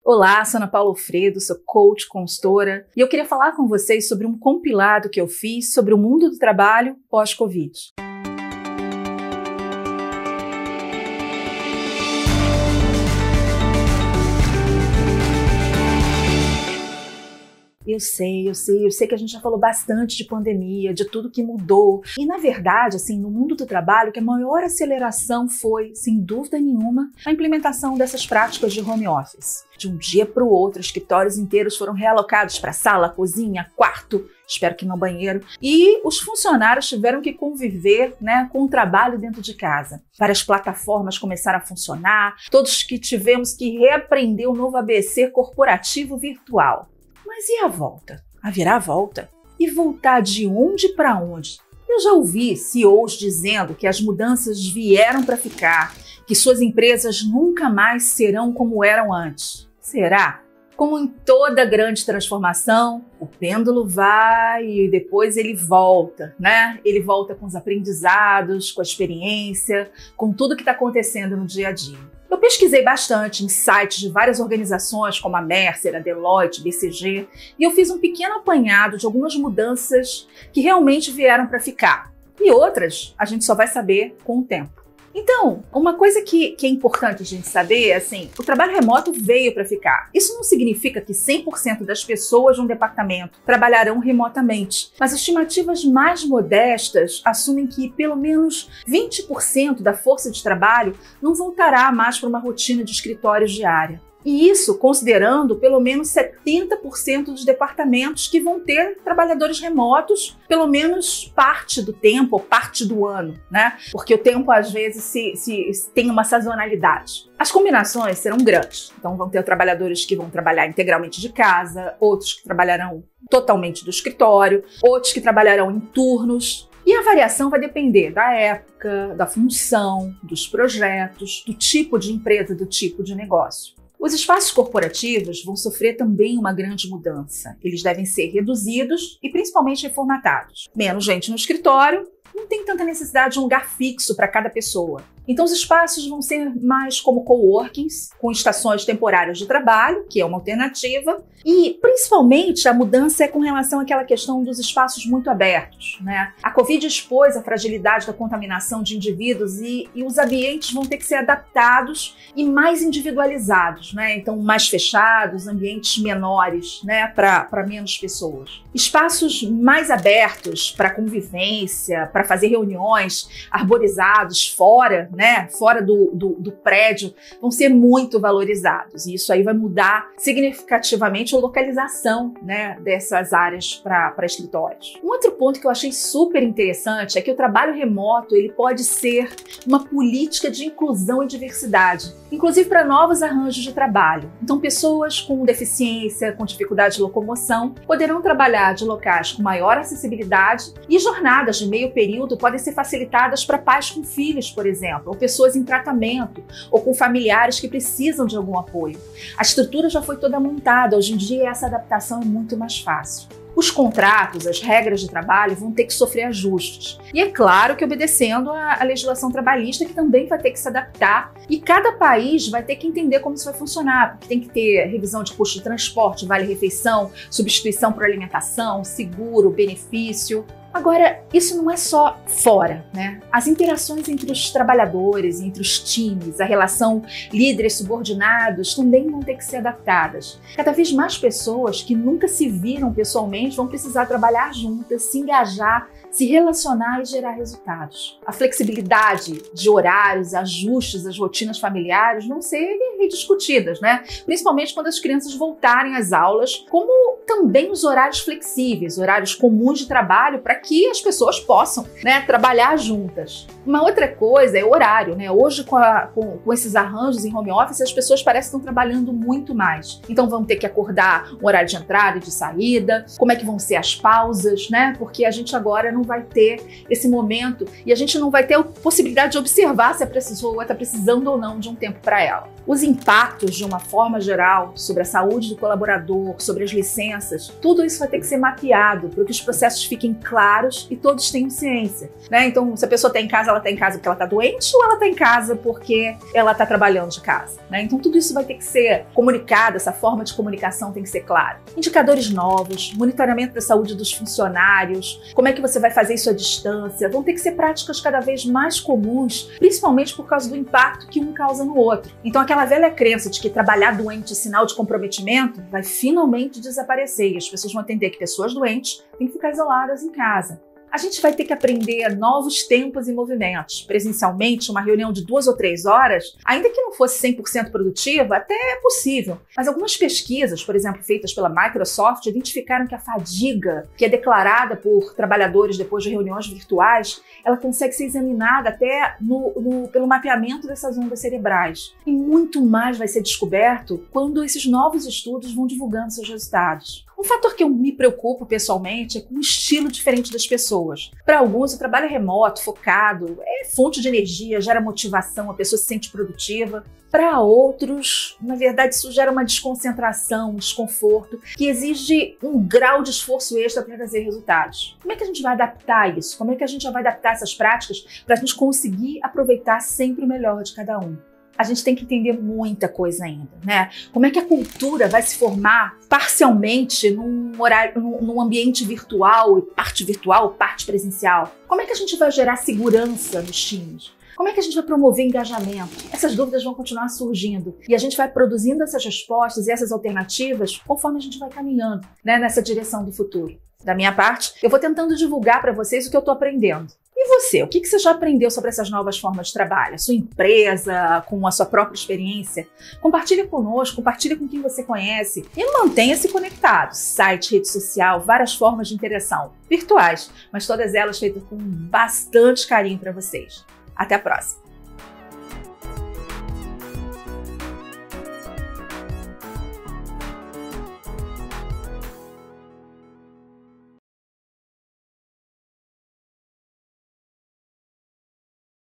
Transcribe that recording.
Olá, sou Ana Paula Alfredo, sou coach, consultora, e eu queria falar com vocês sobre um compilado que eu fiz sobre o mundo do trabalho pós-Covid. Eu sei que a gente já falou bastante de pandemia, de tudo que mudou. E, na verdade, no mundo do trabalho, que a maior aceleração foi, sem dúvida nenhuma, a implementação dessas práticas de home office. De um dia para o outro, escritórios inteiros foram realocados para sala, cozinha, quarto, espero que no banheiro. E os funcionários tiveram que conviver, com o trabalho dentro de casa. Várias plataformas começaram a funcionar, todos que tivemos que reaprender o novo ABC corporativo virtual. Mas e a volta? Haverá volta? E voltar de onde para onde? Eu já ouvi CEOs dizendo que as mudanças vieram para ficar, que suas empresas nunca mais serão como eram antes. Será? Como em toda grande transformação, o pêndulo vai e depois ele volta, Ele volta com os aprendizados, com a experiência, com tudo que está acontecendo no dia a dia. Eu pesquisei bastante em sites de várias organizações, como a Mercer, a Deloitte, BCG, e eu fiz um pequeno apanhado de algumas mudanças que realmente vieram para ficar. E outras a gente só vai saber com o tempo. Então, uma coisa que é importante a gente saber é o trabalho remoto veio para ficar. Isso não significa que 100% das pessoas de um departamento trabalharão remotamente, mas estimativas mais modestas assumem que pelo menos 20% da força de trabalho não voltará mais para uma rotina de escritório diária. E isso considerando pelo menos 70% dos departamentos que vão ter trabalhadores remotos, pelo menos parte do tempo ou parte do ano, Porque o tempo às vezes se tem uma sazonalidade. As combinações serão grandes, então vão ter trabalhadores que vão trabalhar integralmente de casa, outros que trabalharão totalmente do escritório, outros que trabalharão em turnos. E a variação vai depender da época, da função, dos projetos, do tipo de empresa, do tipo de negócio. Os espaços corporativos vão sofrer também uma grande mudança. Eles devem ser reduzidos e principalmente reformatados. Menos gente no escritório, não tem tanta necessidade de um lugar fixo para cada pessoa. Então os espaços vão ser mais como coworkings, com estações temporárias de trabalho, que é uma alternativa, e principalmente a mudança é com relação àquela questão dos espaços muito abertos, A Covid expôs a fragilidade da contaminação de indivíduos e os ambientes vão ter que ser adaptados e mais individualizados, Então mais fechados, ambientes menores, para menos pessoas. Espaços mais abertos para convivência, para fazer reuniões, arborizados, fora do prédio, vão ser muito valorizados. E isso aí vai mudar significativamente a localização, dessas áreas para escritórios. Um outro ponto que eu achei super interessante é que o trabalho remoto ele pode ser uma política de inclusão e diversidade, inclusive para novos arranjos de trabalho. Então, pessoas com deficiência, com dificuldade de locomoção, poderão trabalhar de locais com maior acessibilidade e jornadas de meio período podem ser facilitadas para pais com filhos, por exemplo, ou pessoas em tratamento, ou com familiares que precisam de algum apoio. A estrutura já foi toda montada, hoje em dia essa adaptação é muito mais fácil. Os contratos, as regras de trabalho vão ter que sofrer ajustes. E é claro que obedecendo à legislação trabalhista, que também vai ter que se adaptar. E cada país vai ter que entender como isso vai funcionar, porque tem que ter revisão de custo de transporte, vale-refeição, substituição por alimentação, seguro, benefício. Agora, isso não é só fora, As interações entre os trabalhadores, entre os times, a relação líderes subordinados também vão ter que ser adaptadas. Cada vez mais pessoas que nunca se viram pessoalmente vão precisar trabalhar juntas, se engajar, se relacionar e gerar resultados. A flexibilidade de horários, ajustes às rotinas familiares vão ser rediscutidas, Principalmente quando as crianças voltarem às aulas, como também os horários flexíveis, horários comuns de trabalho para que as pessoas possam trabalhar juntas. Uma outra coisa é o horário. Hoje, com esses arranjos em home office, as pessoas parecem que estão trabalhando muito mais. Então vão ter que acordar um horário de entrada e de saída, como é que vão ser as pausas, Porque a gente agora não vai ter esse momento e a gente não vai ter a possibilidade de observar se a pessoa está precisando ou não de um tempo para ela. Os impactos, de uma forma geral, sobre a saúde do colaborador, sobre as licenças, tudo isso vai ter que ser mapeado para que os processos fiquem claros e todos tenham ciência, né? Então, se a pessoa está em casa, ela está em casa porque ela está doente ou ela está em casa porque ela está trabalhando de casa, né? Então, tudo isso vai ter que ser comunicado, essa forma de comunicação tem que ser clara. Indicadores novos, monitoramento da saúde dos funcionários, como é que você vai fazer isso à distância, vão ter que ser práticas cada vez mais comuns, principalmente por causa do impacto que um causa no outro. Então, aquela velha crença de que trabalhar doente é sinal de comprometimento vai finalmente desaparecer e as pessoas vão entender que pessoas doentes têm que ficar isoladas em casa. A gente vai ter que aprender novos tempos e movimentos. Presencialmente, uma reunião de 2 ou 3 horas, ainda que não fosse 100% produtiva, até é possível. Mas algumas pesquisas, por exemplo, feitas pela Microsoft, identificaram que a fadiga que é declarada por trabalhadores depois de reuniões virtuais, ela consegue ser examinada até pelo mapeamento dessas ondas cerebrais. E muito mais vai ser descoberto quando esses novos estudos vão divulgando seus resultados. Um fator que eu me preocupo pessoalmente é com o estilo diferente das pessoas. Para alguns, o trabalho é remoto, focado, é fonte de energia, gera motivação, a pessoa se sente produtiva. Para outros, na verdade, isso gera uma desconcentração, um desconforto, que exige um grau de esforço extra para trazer resultados. Como é que a gente vai adaptar isso? Como é que a gente vai adaptar essas práticas para a gente conseguir aproveitar sempre o melhor de cada um? A gente tem que entender muita coisa ainda, né? Como é que a cultura vai se formar parcialmente num ambiente virtual, parte presencial? Como é que a gente vai gerar segurança nos times? Como é que a gente vai promover engajamento? Essas dúvidas vão continuar surgindo e a gente vai produzindo essas respostas e essas alternativas conforme a gente vai caminhando, né, nessa direção do futuro. Da minha parte, eu vou tentando divulgar para vocês o que eu estou aprendendo. E você, o que você já aprendeu sobre essas novas formas de trabalho? A sua empresa, com a sua própria experiência? Compartilhe conosco, compartilhe com quem você conhece e mantenha-se conectado. Site, rede social, várias formas de interação virtuais, mas todas elas feitas com bastante carinho para vocês. Até a próxima!